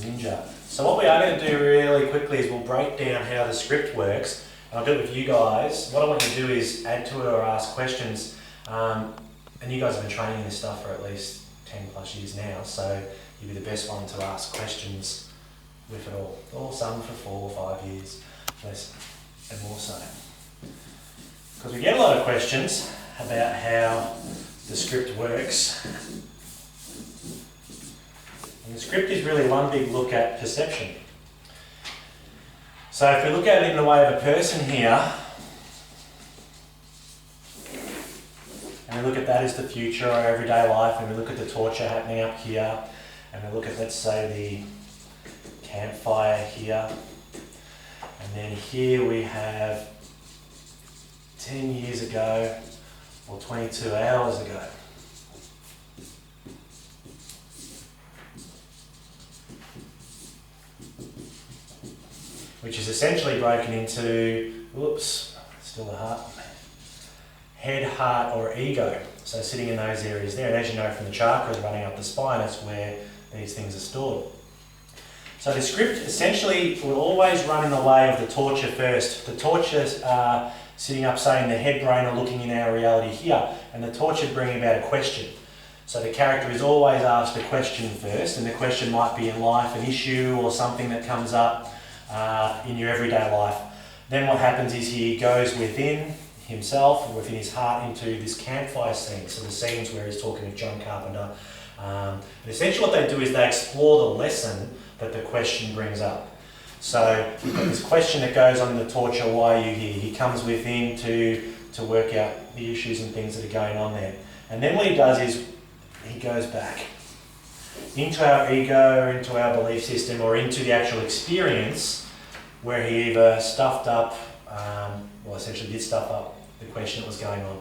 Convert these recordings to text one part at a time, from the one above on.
Ninja. So what we are going to do really quickly is we'll break down how the script works. And I'll do it with you guys. What I want you to do is add to it or ask questions. And you guys have been training this stuff for at least 10 plus years now, so you'll be the best one to ask questions with it all. Or some for 4 or 5 years, less and more so. Because we get a lot of questions about how the script works. And the script is really one big look at perception. So if we look at it in the way of a person here, and we look at that as the future or everyday life, and we look at the torture happening up here, and we look at, let's say, the campfire here, and then here we have 10 years ago or 22 hours ago. Which is essentially broken into, whoops, still the heart, head, heart or ego. So sitting in those areas there, and as you know from the chakras running up the spine, that's where these things are stored. So the script essentially will always run in the way of the torture first. The tortures are sitting up, say, in the head brain or looking in our reality here, and the torture bring about a question. So the character is always asked a question first, and the question might be in life, an issue or something that comes up in your everyday life. Then what happens is he goes within himself or within his heart into this campfire scene. So the scenes where he's talking with John Carpenter. And essentially what they do is they explore the lesson that the question brings up. So you've got this question that goes on in the torture, why are you here? He comes within to work out the issues and things that are going on there. And then what he does is he goes back into our ego, into our belief system, or into the actual experience where he either stuffed up, well essentially did stuff up the question that was going on.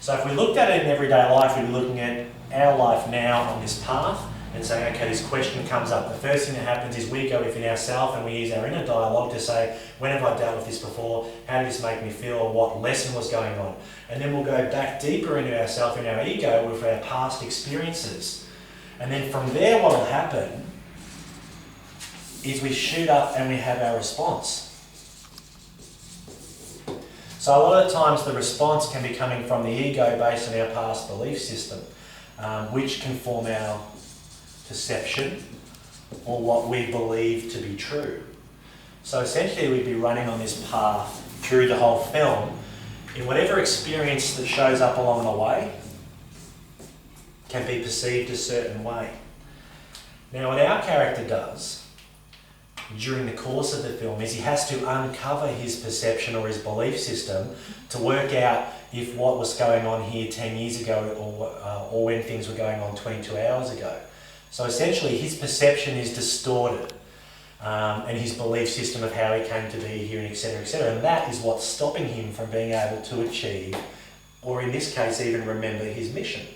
So if we looked at it in everyday life, we'd be looking at our life now on this path and saying, okay, this question comes up. The first thing that happens is we go within ourselves and we use our inner dialogue to say, when have I dealt with this before? How did this make me feel? Or what lesson was going on? And then we'll go back deeper into ourselves, in our ego, with our past experiences. And then from there, what will happen is we shoot up and we have our response. So a lot of times the response can be coming from the ego based on our past belief system, which can form our perception or what we believe to be true. So essentially we'd be running on this path through the whole film in whatever experience that shows up along the way can be perceived a certain way. Now what our character does during the course of the film is he has to uncover his perception or his belief system to work out if what was going on here 10 years ago or when things were going on 22 hours ago. So essentially his perception is distorted and his belief system of how he came to be here, and etc, etc, and that is what's stopping him from being able to achieve, or in this case even remember, his mission.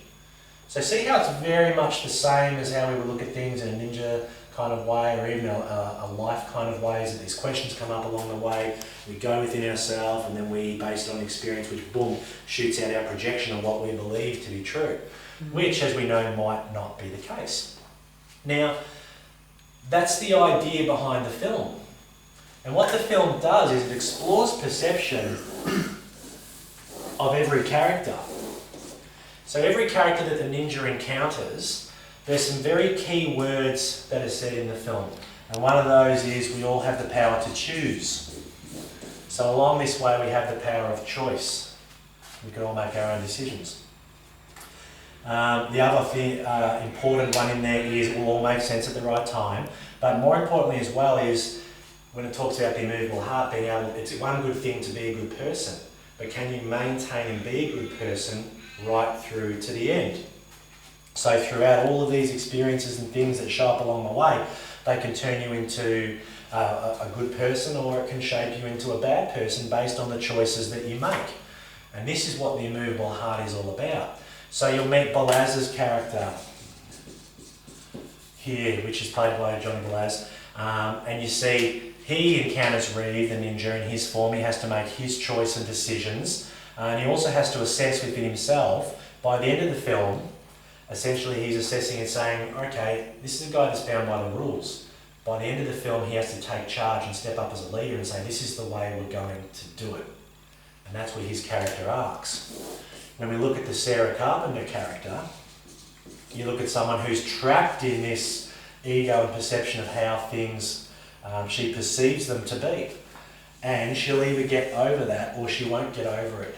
So see how it's very much the same as how we would look at things in a ninja kind of way, or even a life kind of way, is that these questions come up along the way, we go within ourselves, and then we, based on experience, which boom, shoots out our projection of what we believe to be true, which, as we know, might not be the case. Now, that's the idea behind the film. And what the film does is it explores perception of every character. So every character that the ninja encounters, there's some very key words that are said in the film. And one of those is we all have the power to choose. So along this way we have the power of choice. We can all make our own decisions. The other important one in there is it will all make sense at the right time. But more importantly as well is when it talks about the immovable heart, being able, it's one good thing to be a good person. But can you maintain and be a good person right through to the end? So throughout all of these experiences and things that show up along the way, they can turn you into a good person, or it can shape you into a bad person based on the choices that you make. And this is what the immovable heart is all about. So you'll meet Balaz's character here, which is played by Johnny Balaz, and you see he encounters Reeve, the ninja, in his form. He has to make his choice and decisions, and he also has to assess within himself. By the end of the film, essentially he's assessing and saying, okay, this is a guy that's bound by the rules. by the end of the film, he has to take charge and step up as a leader and say, this is the way we're going to do it. And that's where his character arcs. When we look at the Sarah Carpenter character, you look at someone who's trapped in this ego and perception of how things she perceives them to be. And she'll either get over that or she won't get over it.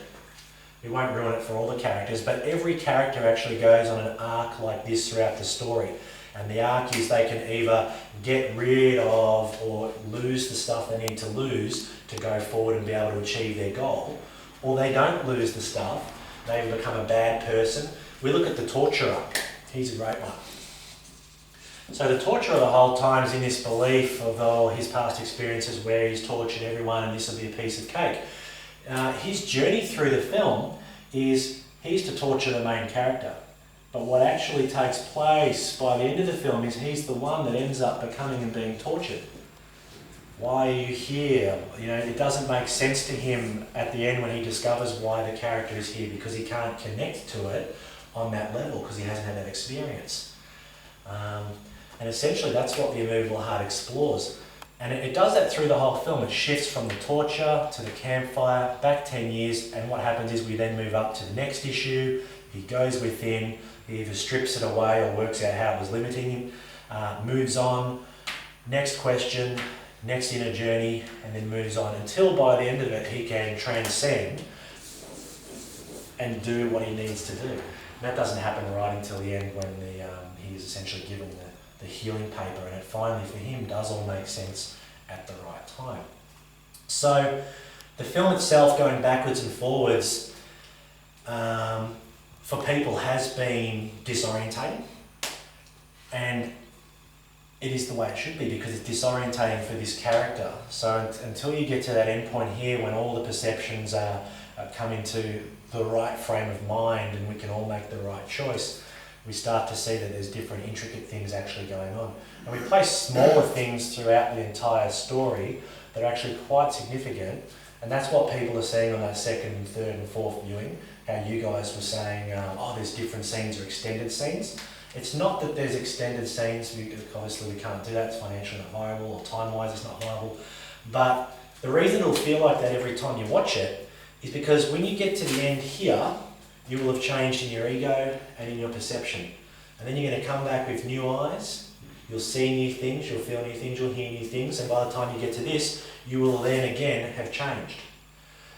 We won't ruin it for all the characters, but every character actually goes on an arc like this throughout the story. And the arc is they can either get rid of or lose the stuff they need to lose to go forward and be able to achieve their goal, or they don't lose the stuff, they become a bad person. We look at the torturer. He's a great one. So the torturer the whole time is in this belief of his past experiences where he's tortured everyone and this will be a piece of cake. His journey through the film is he's to torture the main character. But what actually takes place by the end of the film is he's the one that ends up becoming and being tortured. Why are you here? You know, it doesn't make sense to him at the end when he discovers why the character is here, because he can't connect to it on that level because he hasn't had that experience. And essentially that's what the Immovable Heart explores. And it does that through the whole film. It shifts from the torture to the campfire, back 10 years, and what happens is we then move up to the next issue. He goes within, he either strips it away or works out how it was limiting him, moves on, next question, next inner journey, and then moves on until by the end of it he can transcend and do what he needs to do. And that doesn't happen right until the end when he is essentially given the healing paper, and it finally for him does all make sense at the right time. So the film itself, going backwards and forwards, for people has been disorientating, and it is the way it should be because it's disorientating for this character. So until you get to that end point here when all the perceptions are come into the right frame of mind and we can all make the right choice, we start to see that there's different intricate things actually going on. And we place smaller things throughout the entire story that are actually quite significant, and that's what people are seeing on that second and third and fourth viewing. How you guys were saying, there's different scenes or extended scenes. It's not that there's extended scenes, obviously we can't do that, it's financially not viable, or time-wise it's not viable. But the reason it'll feel like that every time you watch it is because when you get to the end here, you will have changed in your ego and in your perception. And then you're going to come back with new eyes, you'll see new things, you'll feel new things, you'll hear new things, and by the time you get to this, you will then again have changed.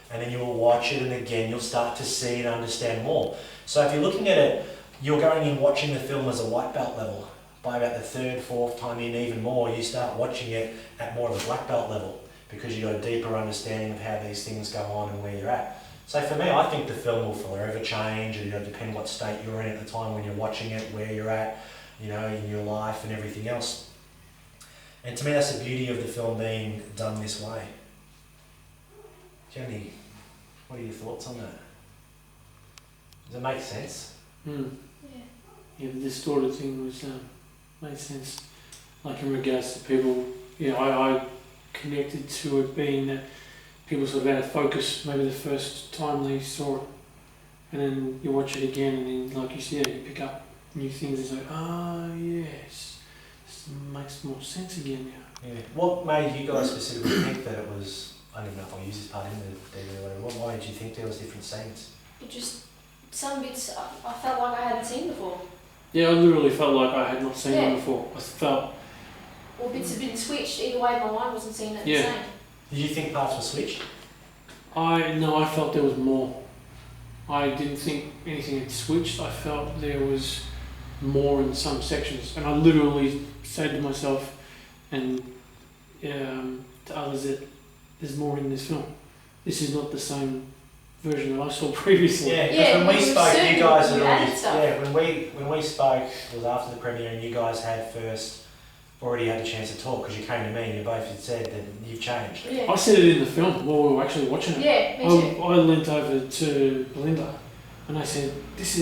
And then you will watch it and again you'll start to see and understand more. So if you're looking at it, you're going in watching the film as a white belt level. By about the third, fourth time in, even more, you start watching it at more of a black belt level because you've got a deeper understanding of how these things go on and where you're at. So for me, I think the film will forever change, and it'll depend what state you're in at the time when you're watching it, where you're at, you know, in your life and everything else. And to me, that's the beauty of the film being done this way. Jenny, what are your thoughts on that? Does it make sense? Yeah, the distorted thing was made sense. Like in regards to people, I connected to it being that people sort of out of focus maybe the first time they saw it, and then you watch it again and then, like you said, you pick up new things. It's like, yes, this makes more sense again now. Yeah. What made you guys specifically think that it was, I don't even know if I'll use this part in the DVD or whatever, why did you think there was different scenes? It just, some bits I felt like I hadn't seen before. Yeah, I literally felt like I had not seen them before. I felt... Or bits had been switched, either way my mind wasn't seeing it the same. Did you think parts were switched? No, I felt there was more. I didn't think anything had switched. I felt there was more in some sections. And I literally said to myself and to others that there's more in this film. This is not the same version that I saw previously. Yeah, because when we spoke, you guys had already... when we spoke, it was after the premiere and you guys had already had a chance to talk because you came to me and you both had said that you've changed. Yeah. I said it in the film while we were actually watching it. Yeah, me too. I leant over to Belinda and I said, this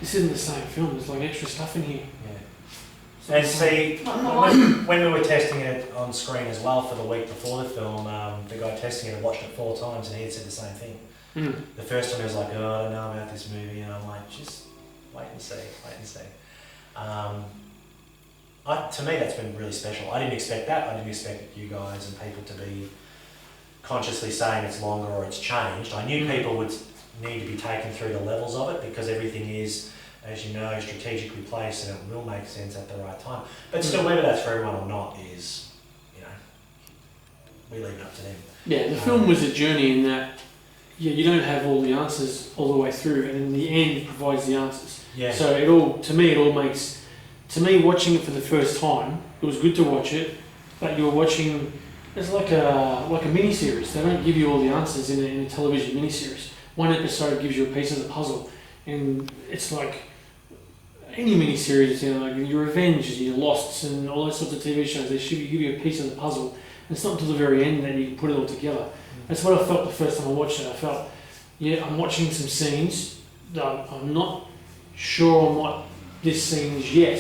isn't the same film, there's like extra stuff in here. Yeah. And see, when we were testing it on screen as well for the week before the film, the guy testing it had watched it 4 times and he had said the same thing. The first time he was like, I don't know about this movie, and I'm like, just wait and see. To me, that's been really special. I didn't expect that. I didn't expect you guys and people to be consciously saying it's longer or it's changed. I knew people would need to be taken through the levels of it because everything is, as you know, strategically placed and it will make sense at the right time. But still, whether that's for everyone or not is, we leave it up to them. Yeah, the film was a journey in that, you don't have all the answers all the way through, and in the end, it provides the answers. Yeah. So to me, watching it for the first time, it was good to watch it, but you were watching, it's like a mini-series. They don't give you all the answers in a television mini-series. One episode gives you a piece of the puzzle, and it's like any mini-series, like your Revenge, your Losts, and all those sorts of TV shows, they should give you a piece of the puzzle. And it's not until the very end that you can put it all together. That's what I felt the first time I watched it. I felt, I'm watching some scenes that I'm not sure on what this scene is yet.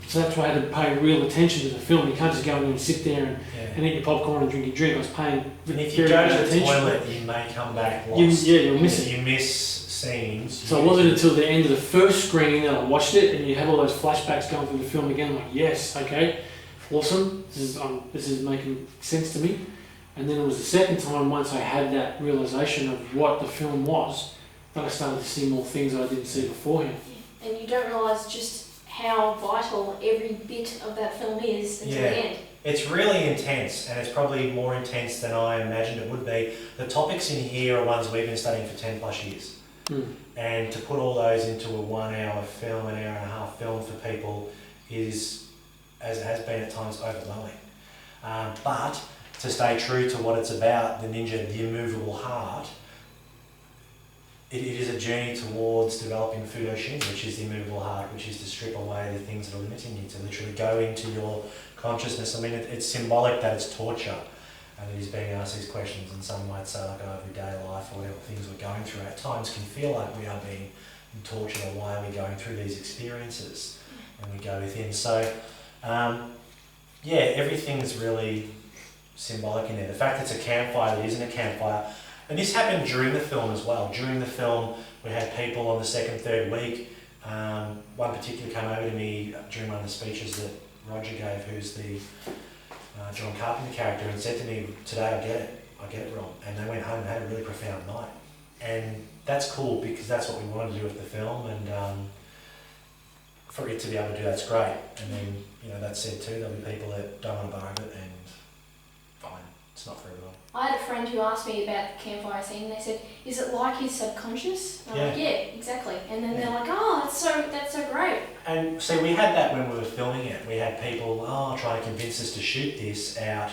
So that's why I had to pay real attention to the film. You can't just go in and sit there and eat your popcorn and drink your drink. I was paying and if you go to the toilet, you may come back lost. You'll miss it. You miss scenes. So it wasn't until the end of the first screening that I watched it, and you have all those flashbacks going through the film again. I'm like, yes, okay, awesome. This is making sense to me. And then it was the second time, once I had that realisation of what the film was, that I started to see more things that I didn't see beforehand. Yeah. And you don't realise just how vital every bit of that film is until the end. It's really intense, and it's probably more intense than I imagined it would be. The topics in here are ones we've been studying for 10 plus years. And to put all those into a 1 hour film, an hour and a half film for people is, as it has been at times, overwhelming. But to stay true to what it's about, the Ninja, the Immovable Heart, it is a journey towards developing Fudoshin, which is the immovable heart, which is to strip away the things that are limiting you, to literally go into your consciousness. I mean, it's symbolic that it's torture, and it is being asked these questions, and some might say, like, our everyday life or whatever things we're going through at times can feel like we are being tortured, or why are we going through these experiences, and we go within. So, everything's really symbolic in there. The fact it's a campfire that isn't a campfire. And this happened during the film as well. During the film, we had people on the second, third week. One particular came over to me during one of the speeches that Roger gave, who's the John Carpenter character, and said to me, today I get it wrong. And they went home and had a really profound night. And that's cool because that's what we wanted to do with the film, and for it to be able to do that's great. And then, that said too, there'll be people that don't want to borrow it, and fine, it's not for everyone. I had a friend who asked me about the campfire scene, and they said, "Is it like his subconscious?" And I'm like, "Yeah, exactly." And then they're like, "Oh, that's so great." And see, we had that when we were filming it. We had people trying to convince us to shoot this out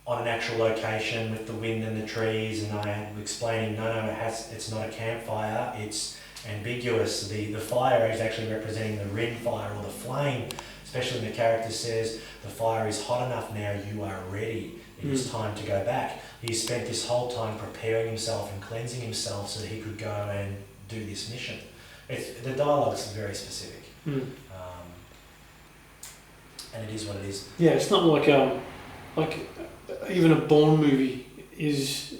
on an actual location with the wind and the trees, and I had explaining, no, it's not a campfire. It's ambiguous. The fire is actually representing the ring fire or the flame. Especially when the character says, "The fire is hot enough now. You are ready. It is time to go back." He spent this whole time preparing himself and cleansing himself so that he could go and do this mission. The dialogue's very specific, and it is what it is. Yeah, it's not like even a Baard movie is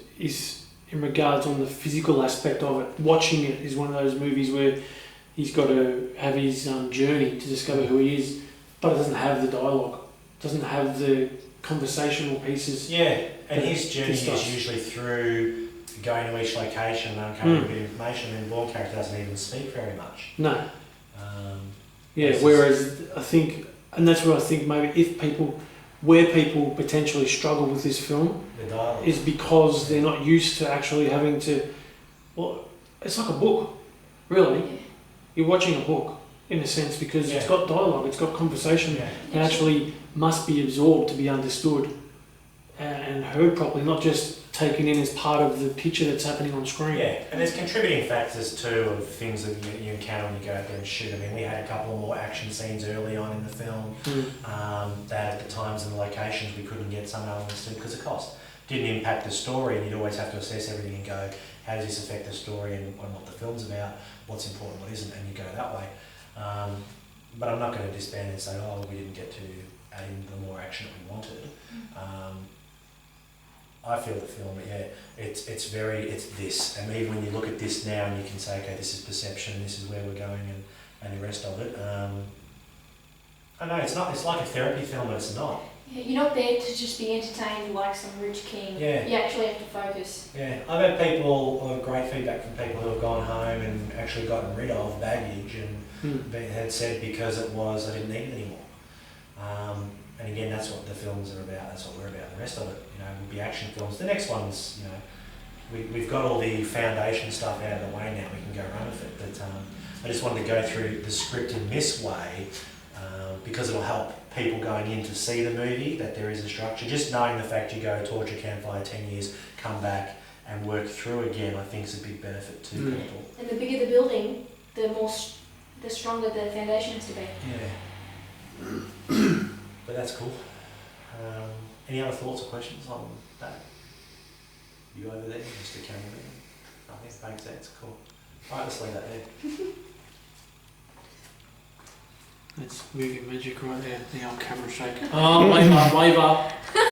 in regards on the physical aspect of it. Watching it is one of those movies where he's got to have his journey to discover who he is, but it doesn't have the dialogue, doesn't have the conversational pieces. Yeah, and his journey is usually through going to each location and uncovering a bit of information, and the Baard character doesn't even speak very much. No. Whereas I think, and that's what I think maybe where people potentially struggle with this film is because they're not used to actually having to, it's like a book, really. Yeah. You're watching a book in a sense because it's got dialogue, it's got conversation, and actually must be absorbed to be understood and heard properly, not just taken in as part of the picture that's happening on screen. Yeah, and there's contributing factors too of things that you encounter when you go out there and shoot. I mean, we had a couple of more action scenes early on in the film that at the times and the locations we couldn't get some elements to because of cost. Didn't impact the story, and you'd always have to assess everything and go, how does this affect the story and what the film's about, what's important, what isn't, and you go that way. But I'm not going to disband and say, we didn't get to add in the more action that we wanted. I feel the film, it's this, and even when you look at this now and you can say, okay, this is perception, this is where we're going, and the rest of it, I know, it's not, it's like a therapy film, but it's not. Yeah, you're not there to just be entertained like some rich king. Yeah. You actually have to focus. Yeah, I've had people, great feedback from people who have gone home and actually gotten rid of baggage and had said because it was, I didn't need it anymore. And again, that's what the films are about, that's what we're about. The rest of it, you know, will be action films. The next one's, you know, we've got all the foundation stuff out of the way now, we can go run with it. But I just wanted to go through the script in this way because it'll help people going in to see the movie, that there is a structure. Just knowing the fact you go torture campfire 10 years, come back and work through again, I think is a big benefit to people. And the bigger the building, the stronger the foundation has to be. Yeah. But that's cool. Any other thoughts or questions on that? You over there, Mr. Cameraman? I think it makes sense. Cool. Alright, let's leave that there. That's movie magic right there, the old camera shake. Oh, wave up.